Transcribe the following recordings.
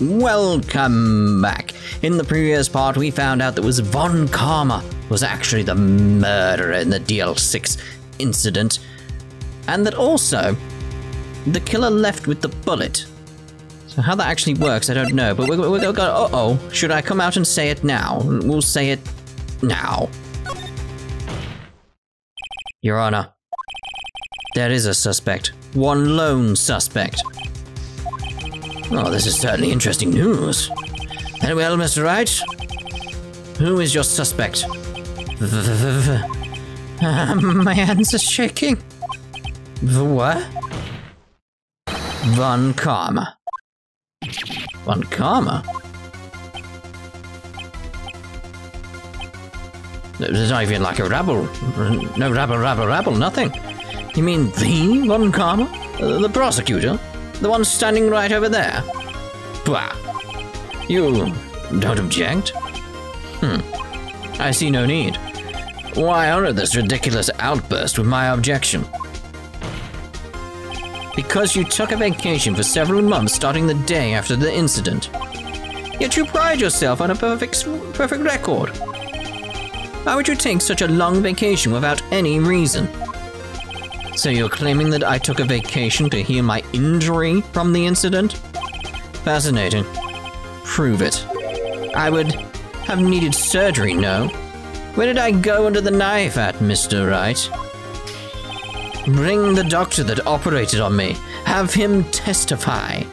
Welcome back. In the previous part, we found out that Von Karma was actually the murderer in the DL6 incident, and that also the killer left with the bullet. So how that actually works, I don't know, but we're gonna uh-oh, should I come out and say it now? We'll say it now. Your Honor, there is a suspect. One lone suspect. Oh, this is certainly interesting news. Very well, Mr. Wright. Who is your suspect? My hands are shaking. What? Von Karma. Von Karma? There's not even like a rabble. No rabble, nothing. You mean the Von Karma? The prosecutor? The one standing right over there? Bah. You don't object? I see no need. Why honor this ridiculous outburst with my objection? Because you took a vacation for several months starting the day after the incident. Yet you pride yourself on a perfect record. Why would you take such a long vacation without any reason? So you're claiming that I took a vacation to heal my injury from the incident? Fascinating. Prove it. I would have needed surgery, no? Where did I go under the knife at, Mr. Wright? Bring the doctor that operated on me. Have him testify.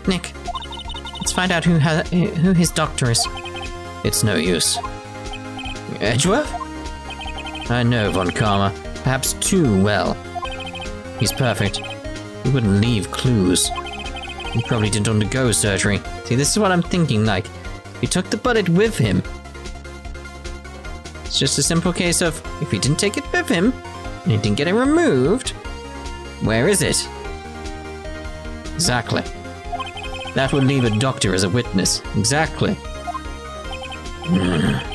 Nick, let's find out who his doctor is. It's no use. Edgeworth? I know Von Karma, perhaps too well. He's perfect. He wouldn't leave clues. He probably didn't undergo surgery. See, this is what I'm thinking, like, he took the bullet with him. It's just a simple case of, if he didn't take it with him, and he didn't get it removed, where is it? Exactly. That would leave a doctor as a witness. Exactly.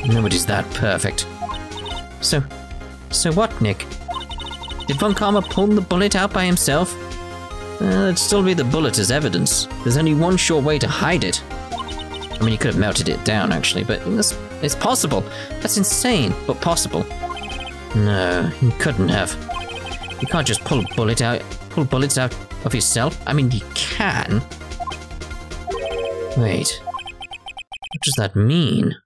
Nobody's that perfect. So what, Nick? Did Von Karma pull the bullet out by himself? It'd still be the bullet as evidence. There's only one sure way to hide it. I mean, he could have melted it down, actually, but it's possible. That's insane, but possible. No, he couldn't have. You can't just pull bullets out of yourself. I mean, you can. Wait. What does that mean?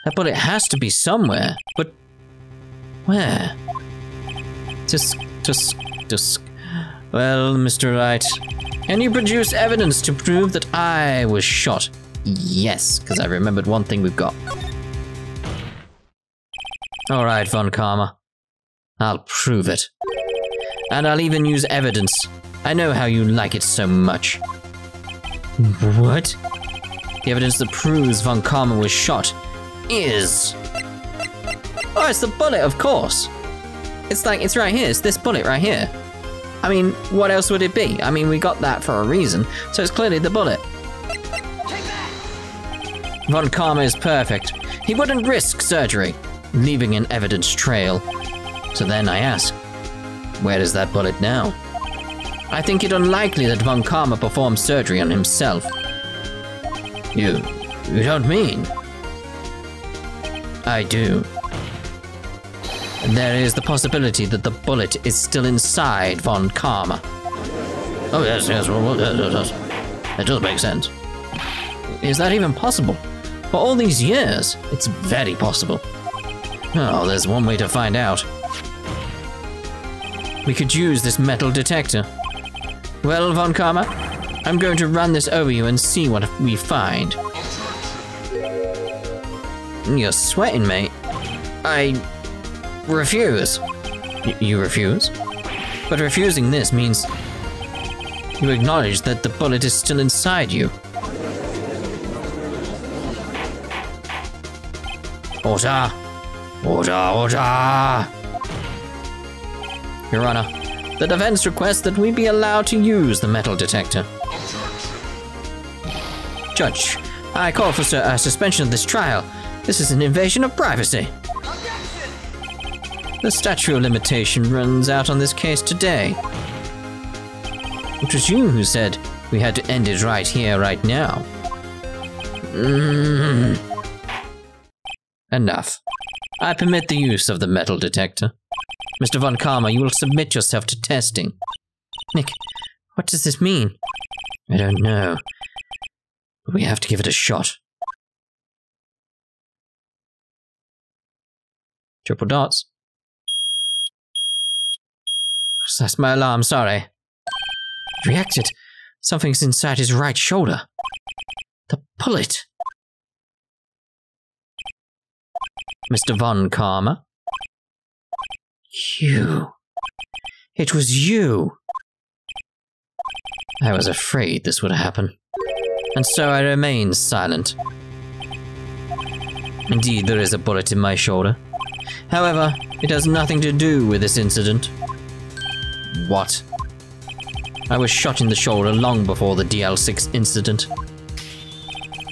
That bullet has to be somewhere, but where? Well, Mr. Wright, can you produce evidence to prove that I was shot? Yes, because I remembered one thing we've got. Alright, Von Karma. I'll prove it. And I'll even use evidence. I know how you like it so much. What? The evidence that proves Von Karma was shot is... Oh, it's the bullet, of course. It's right here. It's this bullet right here. I mean, what else would it be? I mean, we got that for a reason, so it's clearly the bullet. Von Karma is perfect. He wouldn't risk surgery, leaving an evidence trail. So then I ask, where is that bullet now? I think it unlikely that Von Karma performed surgery on himself. You don't mean? I do. There is the possibility that the bullet is still inside Von Karma. Oh yes, well, that does make sense. Is that even possible? For all these years, it's very possible. Oh, there's one way to find out. We could use this metal detector. Well, Von Karma, I'm going to run this over you and see what we find. You're sweating, mate. I refuse. You refuse? But refusing this means you acknowledge that the bullet is still inside you. Order! Order, order! Your Honor, the defense requests that we be allowed to use the metal detector. Judge, I call for suspension of this trial. This is an invasion of privacy. The statute of limitation runs out on this case today. It was you who said we had to end it right here, right now. Enough. I permit the use of the metal detector. Mr. Von Karma, you will submit yourself to testing. Nick, what does this mean? I don't know. But we have to give it a shot. Triple dots. That's my alarm, sorry. It reacted. Something's inside his right shoulder. The bullet. Mr. Von Karma? You. It was you. I was afraid this would happen. And so I remained silent. Indeed, there is a bullet in my shoulder. However, it has nothing to do with this incident. What? I was shot in the shoulder long before the DL6 incident.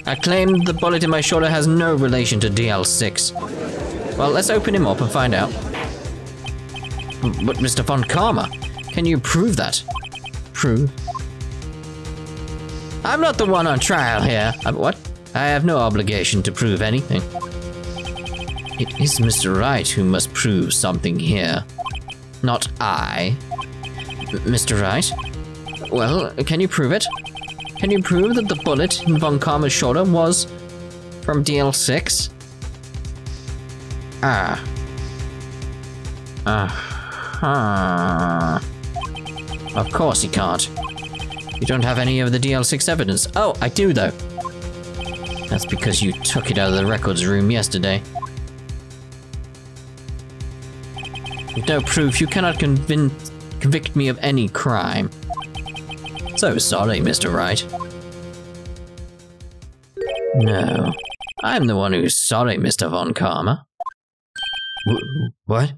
I claim the bullet in my shoulder has no relation to DL6. Well, let's open him up and find out. But Mr. Von Karma, can you prove that? Prove? I'm not the one on trial here. What? I have no obligation to prove anything. It is Mr. Wright who must prove something here. Not I. Mr. Wright? Well, can you prove it? Can you prove that the bullet in Von Karma's shoulder was from DL6? Of course you can't. You don't have any of the DL6 evidence. Oh, I do though. That's because you took it out of the records room yesterday. With no proof, you cannot convict me of any crime. So sorry, Mr. Wright. No, I'm the one who's sorry, Mr. Von Karma. What?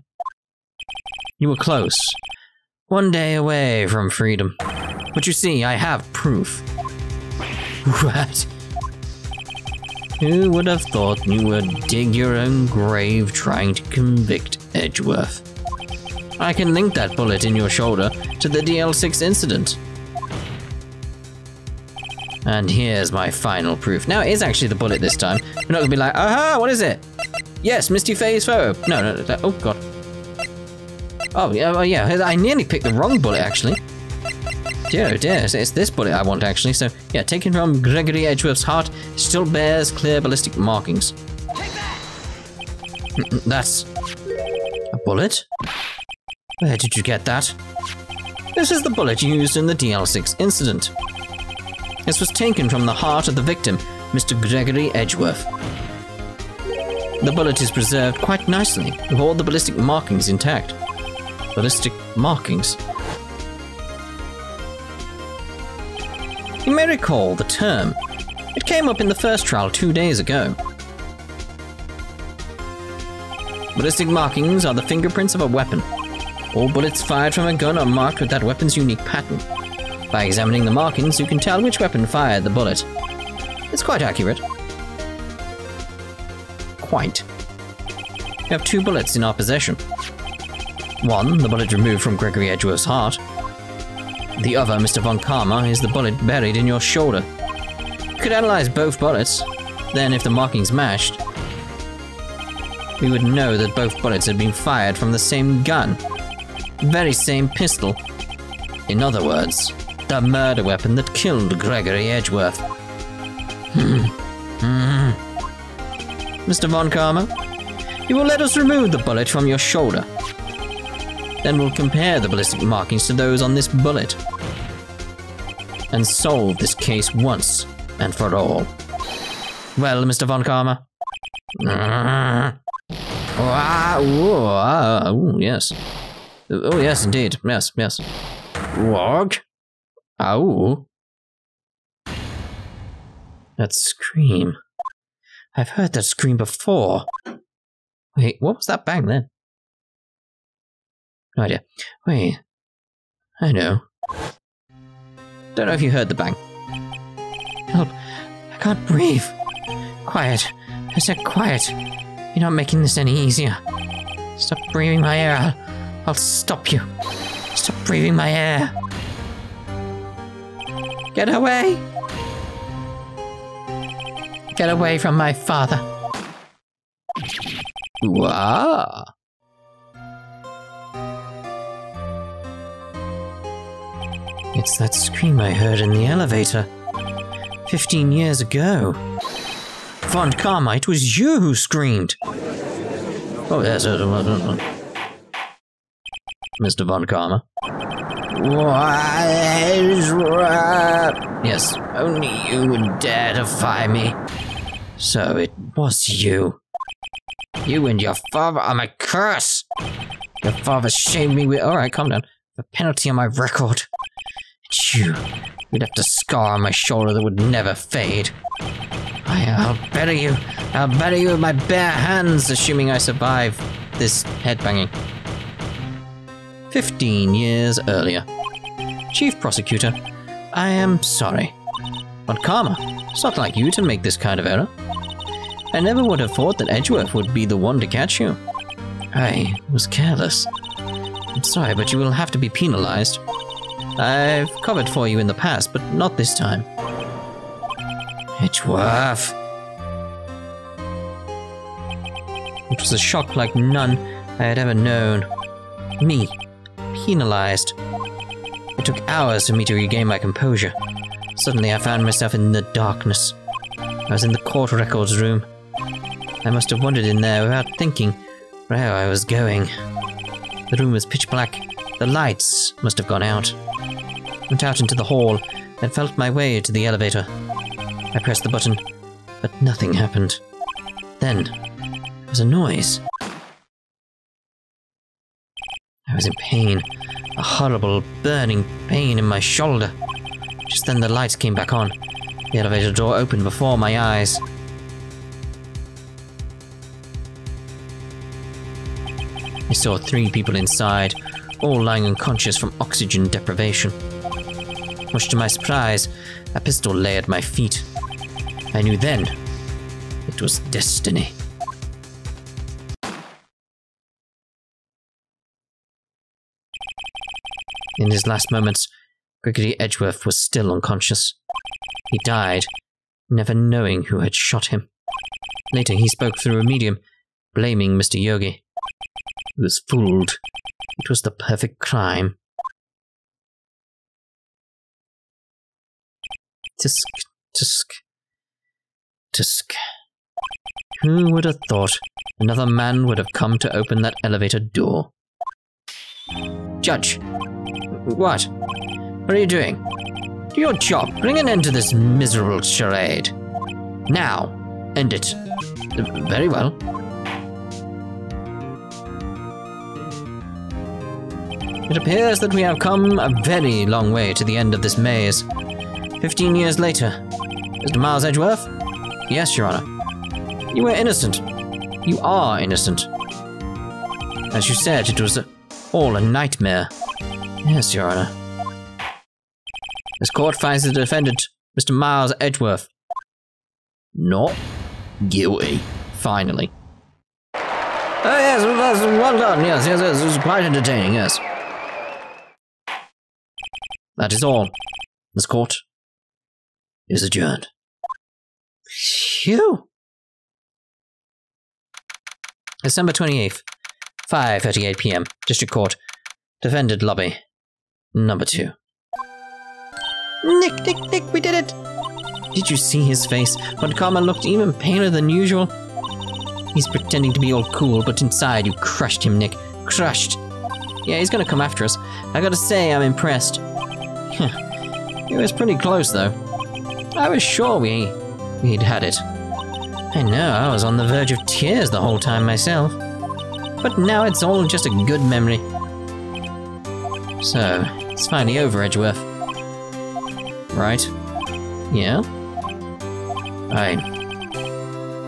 You were close. One day away from freedom. But you see, I have proof. What? Who would have thought you would dig your own grave trying to convict Edgeworth? I can link that bullet in your shoulder to the DL6 incident. And here's my final proof. Now, it is actually the bullet this time. We're not gonna be like, aha, what is it? Yes, Misty Faye's photo. No, oh god. Oh, yeah, I nearly picked the wrong bullet, actually. Dear, oh dear, it's this bullet I want, actually. So, yeah, taken from Gregory Edgeworth's heart, still bears clear ballistic markings. That's a bullet? Where did you get that? This is the bullet used in the DL6 incident. This was taken from the heart of the victim, Mr. Gregory Edgeworth. The bullet is preserved quite nicely, with all the ballistic markings intact. Ballistic markings? You may recall the term. It came up in the first trial 2 days ago. Ballistic markings are the fingerprints of a weapon. All bullets fired from a gun are marked with that weapon's unique pattern. By examining the markings, you can tell which weapon fired the bullet. It's quite accurate. Quite. We have 2 bullets in our possession. One, the bullet removed from Gregory Edgeworth's heart. The other, Mr. Von Karma, is the bullet buried in your shoulder. You could analyze both bullets, then if the markings matched, we would know that both bullets had been fired from the same gun. Very same pistol. In other words, the murder weapon that killed Gregory Edgeworth. Mr. Von Karma, you will let us remove the bullet from your shoulder. Then we'll compare the ballistic markings to those on this bullet. And solve this case once and for all. Well, Mr. Von Karma? Oh, yes. Oh, yes, indeed. Yes. What? Ow. That scream. I've heard that scream before. Wait, what was that bang then? No idea. Wait. I know. Don't know if you heard the bang. Help. I can't breathe. Quiet. I said quiet. You're not making this any easier. Stop breathing my air. I'll stop you. Stop breathing my air. Get away! Get away from my father. Wow. It's that scream I heard in the elevator 15 years ago. Von Karma, it was you who screamed. Oh, yes, Mr. Von Karma. Yes, only you would dare defy me. So it was you. You and your father are my curse. Your father shamed me with— Alright, calm down. The penalty on my record. You would have a scar on my shoulder that would never fade. I'll bury you. I'll bury you with my bare hands, assuming I survive this headbanging. 15 years earlier. Chief Prosecutor, I am sorry. But Karma, it's not like you to make this kind of error. I never would have thought that Edgeworth would be the one to catch you. I was careless. I'm sorry, but you will have to be penalized. I've covered for you in the past, but not this time. Edgeworth. It was a shock like none I had ever known. Me, penalized. It took hours for me to regain my composure. Suddenly I found myself in the darkness. I was in the court records room. I must have wandered in there without thinking where I was going. The room was pitch black. The lights must have gone out. I went out into the hall and felt my way to the elevator. I pressed the button, but nothing happened. Then, there was a noise. I was in pain, a horrible, burning pain in my shoulder. Just then the lights came back on. The elevator door opened before my eyes. I saw 3 people inside, all lying unconscious from oxygen deprivation. Much to my surprise, a pistol lay at my feet. I knew then it was destiny. In his last moments, Gregory Edgeworth was still unconscious. He died, never knowing who had shot him. Later he spoke through a medium, blaming Mr. Yogi. He was fooled. It was the perfect crime. Tisk, tisk, tisk. Who would have thought another man would have come to open that elevator door? Judge! What? What are you doing? Do your job. Bring an end to this miserable charade. Now. End it. Very well. It appears that we have come a very long way to the end of this maze. 15 years later. Mr. Miles Edgeworth? Yes, Your Honor. You were innocent. You are innocent. As you said, it was all a nightmare. Yes, Your Honor. This court finds the defendant, Mr. Miles Edgeworth, not guilty. Finally. Oh yes, well done. Yes, it was quite entertaining, yes. That is all. This court is adjourned. Phew. December 28th, 5:38 p.m. District Court. Defendant Lobby. Number 2. Nick, we did it! Did you see his face? When Karma looked even paler than usual? He's pretending to be all cool, but inside you crushed him, Nick. Crushed. Yeah, he's gonna come after us. I gotta say, I'm impressed. It was pretty close, though. I was sure we'd had it. I know, I was on the verge of tears the whole time myself. But now it's all just a good memory. So, it's finally over, Edgeworth. Right? Yeah?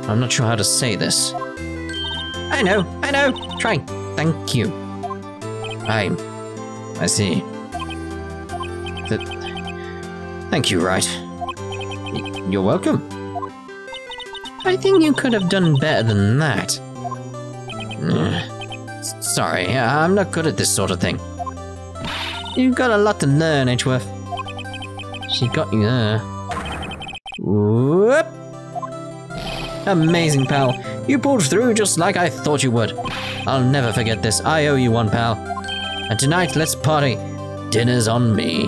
I'm not sure how to say this. I know! Try. Thank you. I see. Thank you, Wright. You're welcome. I think you could have done better than that. Sorry, I'm not good at this sort of thing. You've got a lot to learn, Edgeworth. She got you there. Whoop! Amazing, pal. You pulled through just like I thought you would. I'll never forget this. I owe you one, pal. And tonight, let's party. Dinner's on me.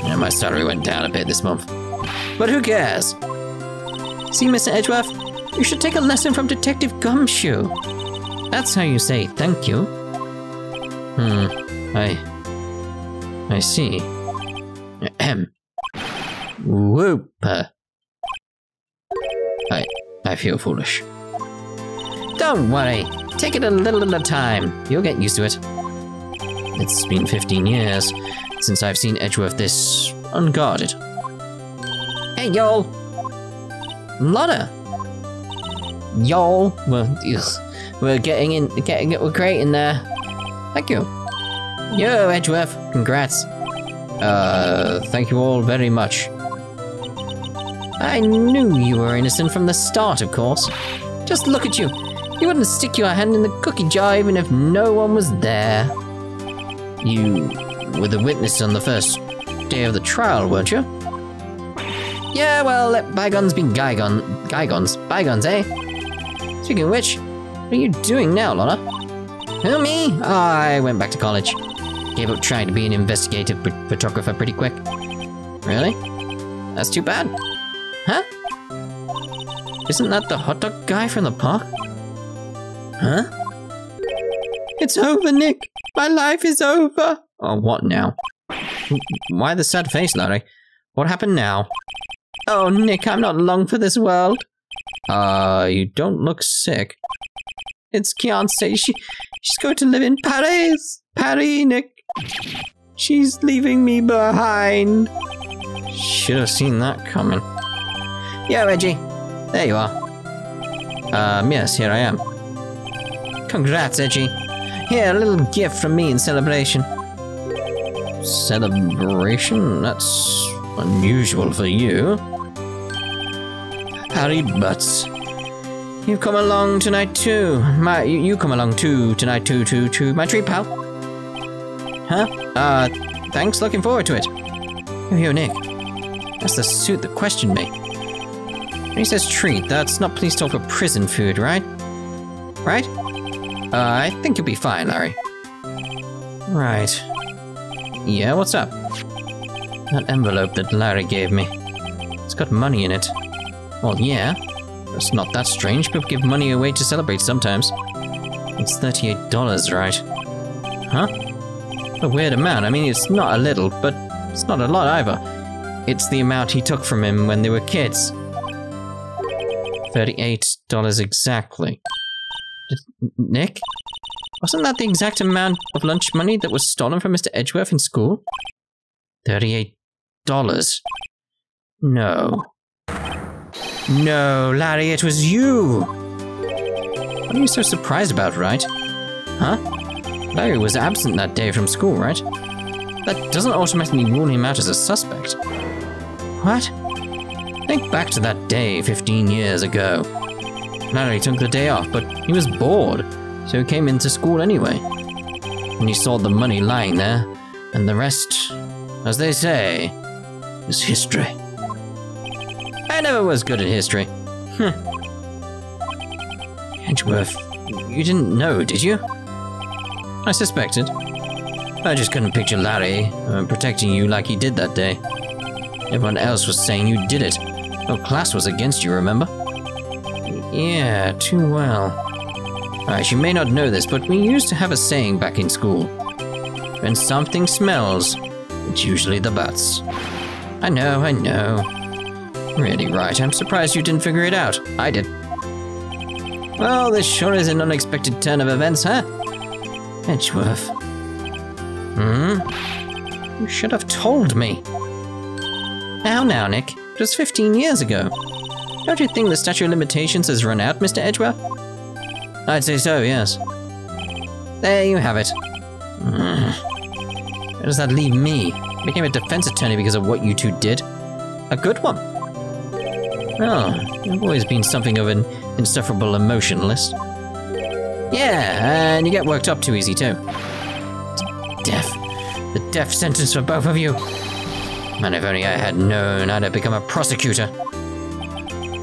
Yeah, my salary went down a bit this month. But who cares? See, Mr. Edgeworth, you should take a lesson from Detective Gumshoe. That's how you say thank you. I see. Ahem. Whoop. I feel foolish. Don't worry. Take it a little at a time. You'll get used to it. It's been 15 years since I've seen Edgeworth this unguarded. Hey, y'all. Lotta. Y'all. We're we're great in there. Thank you. Yo, Edgeworth. Congrats. Thank you all very much. I knew you were innocent from the start, of course. Just look at you. You wouldn't stick your hand in the cookie jar even if no one was there. You were the witness on the first day of the trial, weren't you? Yeah, well, let bygones be bygones, eh? Speaking of which, what are you doing now, Lola? Who, me? I went back to college. Gave up trying to be an investigative photographer pretty quick. Really? That's too bad. Huh? Isn't that the hot dog guy from the park? Huh? It's over, Nick. My life is over. Oh, what now? Why the sad face, Larry? What happened now? Oh, Nick, I'm not long for this world. You don't look sick. It's Kianse. She's going to live in Paris. Paris, Nick. She's leaving me behind. Should have seen that coming. Yo, Edgy. There you are. Yes, here I am. Congrats, Edgy. Here, a little gift from me in celebration. Celebration? That's unusual for you. Larry Butz. You've come along tonight too. You come along too tonight too to my treat, pal. Huh? Thanks, looking forward to it. Yo, Nick. That's the suit that questioned me. When he says treat, that's not police talk for prison food, right? Right? I think you'll be fine, Larry. Right. Yeah, what's up? That envelope that Larry gave me. It's got money in it. Well, yeah. It's not that strange. People give money away to celebrate sometimes. It's $38, right? Huh? A weird amount. I mean, it's not a little, but it's not a lot either. It's the amount he took from him when they were kids. $38 exactly. Nick? Wasn't that the exact amount of lunch money that was stolen from Mr. Edgeworth in school? $38. No. No, Larry, it was you! What are you so surprised about, right? Huh? Larry was absent that day from school, right? That doesn't automatically rule him out as a suspect. What? Think back to that day 15 years ago. Larry took the day off, but he was bored, so he came into school anyway. And he saw the money lying there, and the rest, as they say, is history. I never was good at history. Edgeworth, you didn't know, did you? I suspected. I just couldn't picture Larry protecting you like he did that day. Everyone else was saying you did it. Whole class was against you, remember? Yeah, too well. Alright, you may not know this, but we used to have a saying back in school. When something smells, it's usually the butts. I know. Really right, I'm surprised you didn't figure it out. I did. Well, this sure is an unexpected turn of events, huh? Edgeworth. You should have told me. Now, Nick. It was 15 years ago. Don't you think the statute of limitations has run out, Mr. Edgeworth? I'd say so, yes. There you have it. Where does that leave me? I became a defense attorney because of what you two did. A good one. Oh, you've always been something of an insufferable emotionalist. Yeah, and you get worked up too easy, too. Death. The death sentence for both of you. Man, if only I had known I'd have become a prosecutor.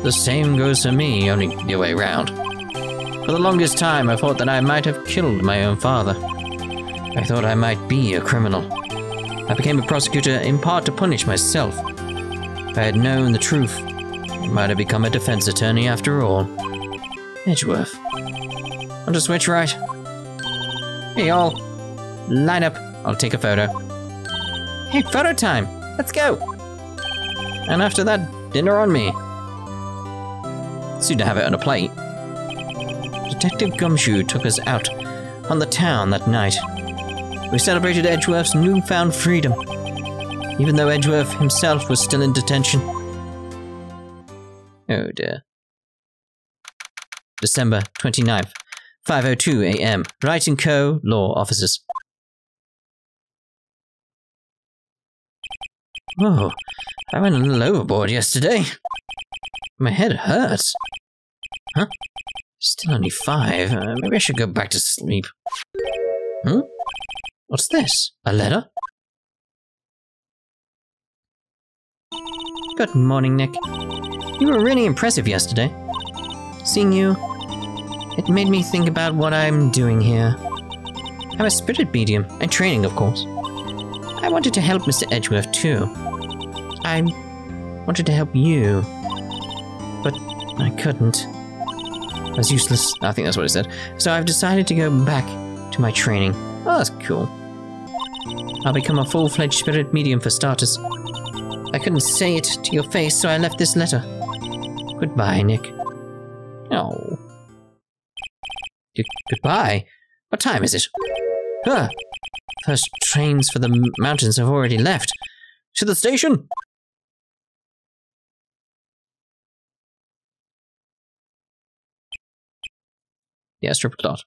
The same goes for me, only the other way round. For the longest time, I thought that I might have killed my own father. I thought I might be a criminal. I became a prosecutor in part to punish myself. If I had known the truth, I might have become a defense attorney after all. Edgeworth. Want to switch right? Hey all, line up, I'll take a photo. Hey, photo time, let's go! And after that, dinner on me. Soon to have it on a plate. Detective Gumshoe took us out on the town that night. We celebrated Edgeworth's newfound freedom, even though Edgeworth himself was still in detention. Oh dear. December 29th, 5:02 a.m. Wright & Co. Law Offices. Oh, I went a little overboard yesterday. My head hurts. Huh? Still only 5. Maybe I should go back to sleep. Hmm? What's this? A letter? Good morning, Nick. You were really impressive yesterday. Seeing you, it made me think about what I'm doing here. I'm a spirit medium, and training, of course. I wanted to help Mr. Edgeworth, too. I wanted to help you, but I couldn't. I was useless, I think that's what it said. So I've decided to go back to my training. Oh, that's cool. I'll become a full-fledged spirit medium for starters. I couldn't say it to your face, so I left this letter. Goodbye, Nick. Oh. Goodbye? What time is it? Huh. First trains for the mountains have already left. To the station! The astroplot.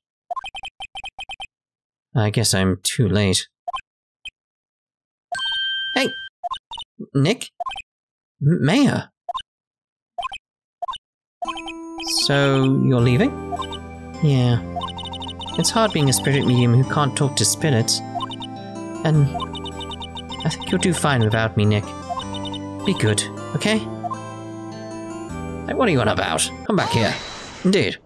I guess I'm too late. Hey! Nick? Mayor? So, you're leaving? Yeah. It's hard being a spirit medium who can't talk to spirits. And I think you'll do fine without me, Nick. Be good, okay? Hey, what are you on about? Come back here. Indeed.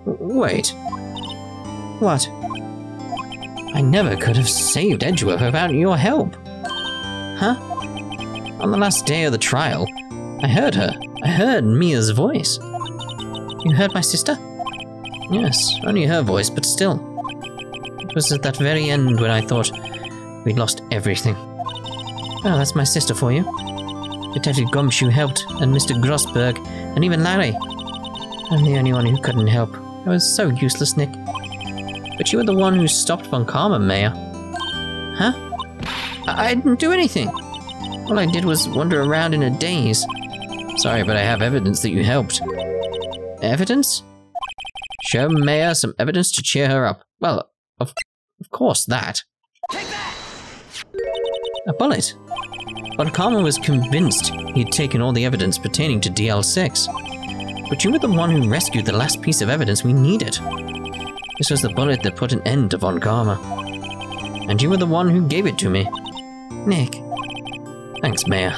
Wait. What? I never could have saved Edgeworth without your help. Huh? On the last day of the trial, I heard her. I heard Mia's voice. You heard my sister? Yes, only her voice, but still. It was at that very end when I thought we'd lost everything. Oh, that's my sister for you. Detective Gumshoe helped, and Mr. Grossberg, and even Larry. I'm the only one who couldn't help. I was so useless, Nick. But you were the one who stopped Von Karma, Mayor. Huh? I didn't do anything. All I did was wander around in a daze. Sorry, but I have evidence that you helped. Evidence? Show Mayor some evidence to cheer her up. Well, of course that. Take that! A bullet. Von Karma was convinced he'd taken all the evidence pertaining to DL6. But you were the one who rescued the last piece of evidence we needed. This was the bullet that put an end to Von Karma. And you were the one who gave it to me. Nick. Thanks, Mayor.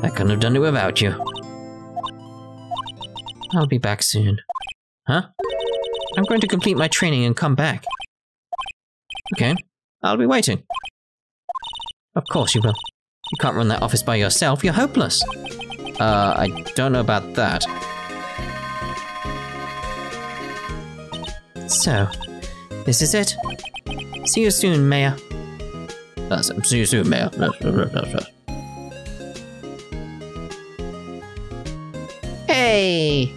I couldn't have done it without you. I'll be back soon. Huh? I'm going to complete my training and come back. Okay, I'll be waiting. Of course you will. You can't run that office by yourself, you're hopeless. I don't know about that. So, this is it. See you soon, Mayor. See you soon, Mayor. Hey!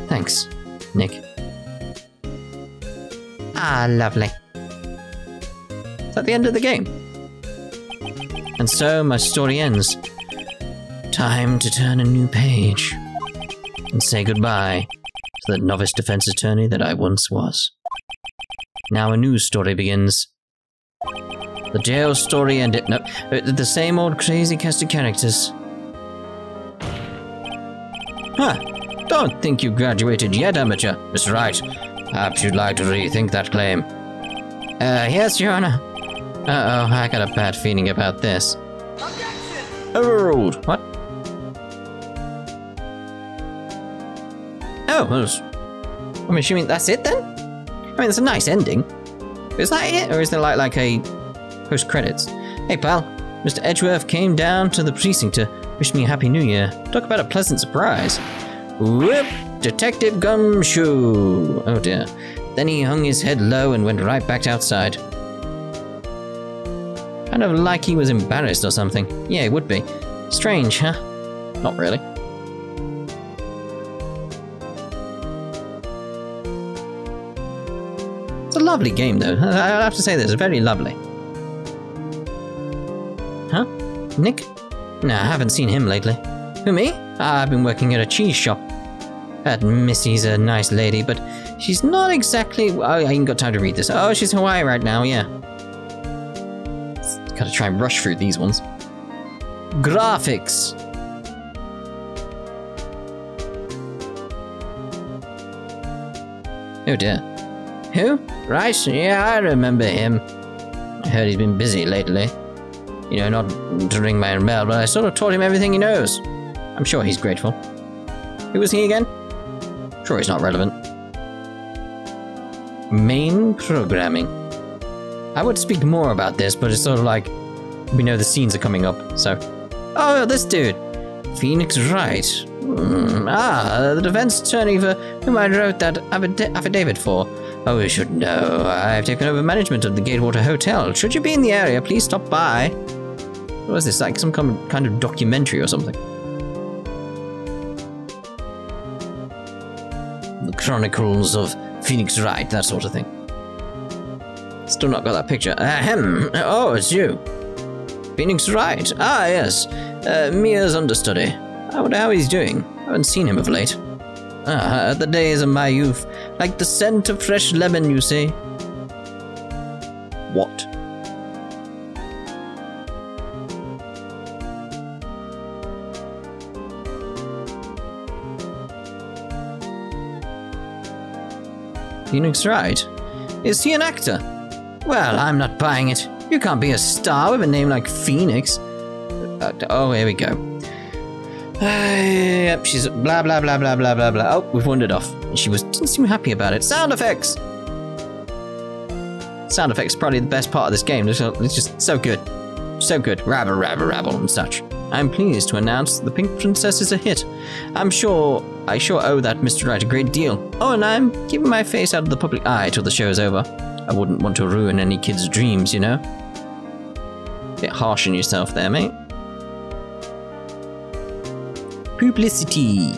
Thanks, Nick. Ah, lovely. Is that the end of the game? And so my story ends. Time to turn a new page and say goodbye to the novice defense attorney that I once was. Now a new story begins. The jail story ended. No, the same old crazy cast of characters. Huh. Don't think you graduated yet, amateur. Mr. Wright. Perhaps you'd like to rethink that claim. Yes, Your Honor. Uh-oh, I got a bad feeling about this. Overruled. What? Oh, well, I'm assuming that's it then? I mean, it's a nice ending. Is that it? Or is there like a post-credits? Hey, pal. Mr. Edgeworth came down to the precinct to wish me a happy new year. Talk about a pleasant surprise. Whoop! Detective Gumshoe! Oh dear. Then he hung his head low and went right back outside. Kind of like he was embarrassed or something. Yeah, it would be. Strange, huh? Not really. It's a lovely game, though. I have to say this, very lovely. Huh? Nick? No, I haven't seen him lately. Who, me? I've been working at a cheese shop. That Missy's a nice lady, but she's not exactly... Oh, I ain't got time to read this. Oh, she's Hawaii right now, yeah. Gotta try and rush through these ones. Graphics. Oh dear. Who? Rice? Yeah, I remember him. I heard he's been busy lately. You know, not to ring my own bell, but I sort of taught him everything he knows. I'm sure he's grateful. Who was he again? Sure he's not relevant. Main programming. I would speak more about this, but it's sort of like, we know the scenes are coming up, so. Oh, this dude. Phoenix Wright. The defense attorney for whom I wrote that affidavit for. Oh, you should know. I've taken over management of the Gatewater Hotel. Should you be in the area, please stop by. What is this, like some kind of documentary or something? The Chronicles of Phoenix Wright, that sort of thing. Still not got that picture. Ahem. Oh, it's you. Phoenix Wright. Ah, yes. Mia's understudy. I wonder how he's doing. I haven't seen him of late. The days of my youth. Like the scent of fresh lemon, you say. What? Phoenix Wright? Is he an actor? Well, I'm not buying it. You can't be a star with a name like Phoenix. Oh, here we go. Yep, she's blah, blah, blah, blah, blah, blah, blah. Oh, we've wandered off. She didn't seem happy about it. Sound effects! Sound effects are probably the best part of this game. It's just so good. So good. Rabble, rabble, rabble, and such. I'm pleased to announce the Pink Princess is a hit. I sure owe that Mr. Wright a great deal. Oh, and I'm keeping my face out of the public eye till the show's over. I wouldn't want to ruin any kid's dreams, you know? Bit harsh on yourself there, mate. Publicity.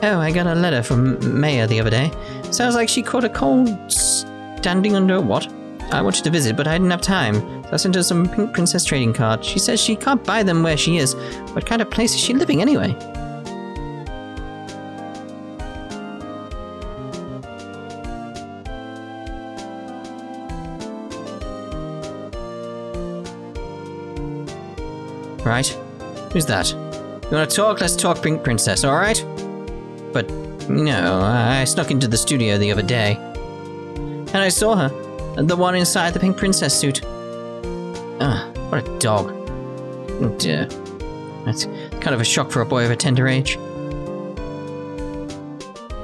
Oh, I got a letter from Maya the other day. Sounds like she caught a cold standing under a what? I wanted to visit, but I didn't have time. So I sent her some Pink Princess trading cards. She says she can't buy them where she is. What kind of place is she living anyway? Right. Who's that? You wanna talk? Let's talk Pink Princess, alright? But, you know, I snuck into the studio the other day. And I saw her. The one inside the Pink Princess suit. Ugh, what a dog. Oh dear. That's kind of a shock for a boy of a tender age.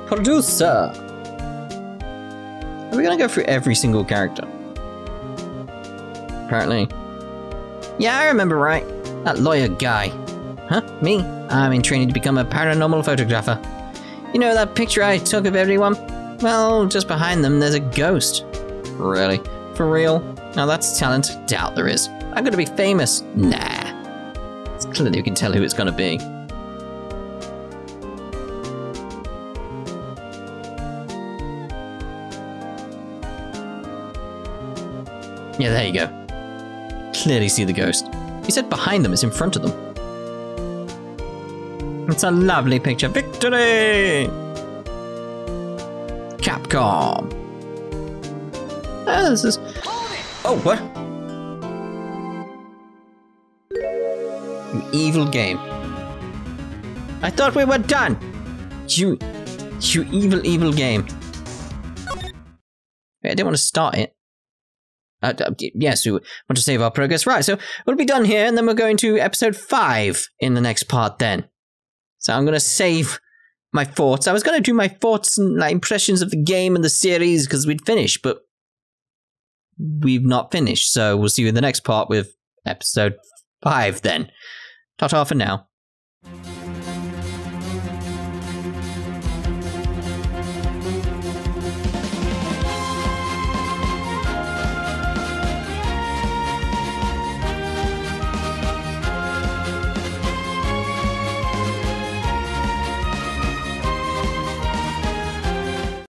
Producer! Are we gonna go through every single character? Apparently. Yeah, I remember right. That lawyer guy. Huh? Me? I'm in training to become a paranormal photographer. You know that picture I took of everyone? Well, just behind them there's a ghost. Really? For real? Now that's talent? Doubt there is. I'm gonna be famous? Nah. It's clearly you can tell who it's gonna be. Yeah, there you go. Clearly see the ghost. He said behind them, it's in front of them. It's a lovely picture. Victory! Capcom. This is... Oh, what? You evil game. I thought we were done. You You evil, evil game. I didn't want to start it. Yes, we want to save our progress. Right, so we'll be done here, and then we're going to episode 5 in the next part then. So I'm going to save my thoughts. I was going to do my thoughts and like, impressions of the game and the series because we'd finish, but we've not finished. So we'll see you in the next part with episode 5 then. Ta-ta for now.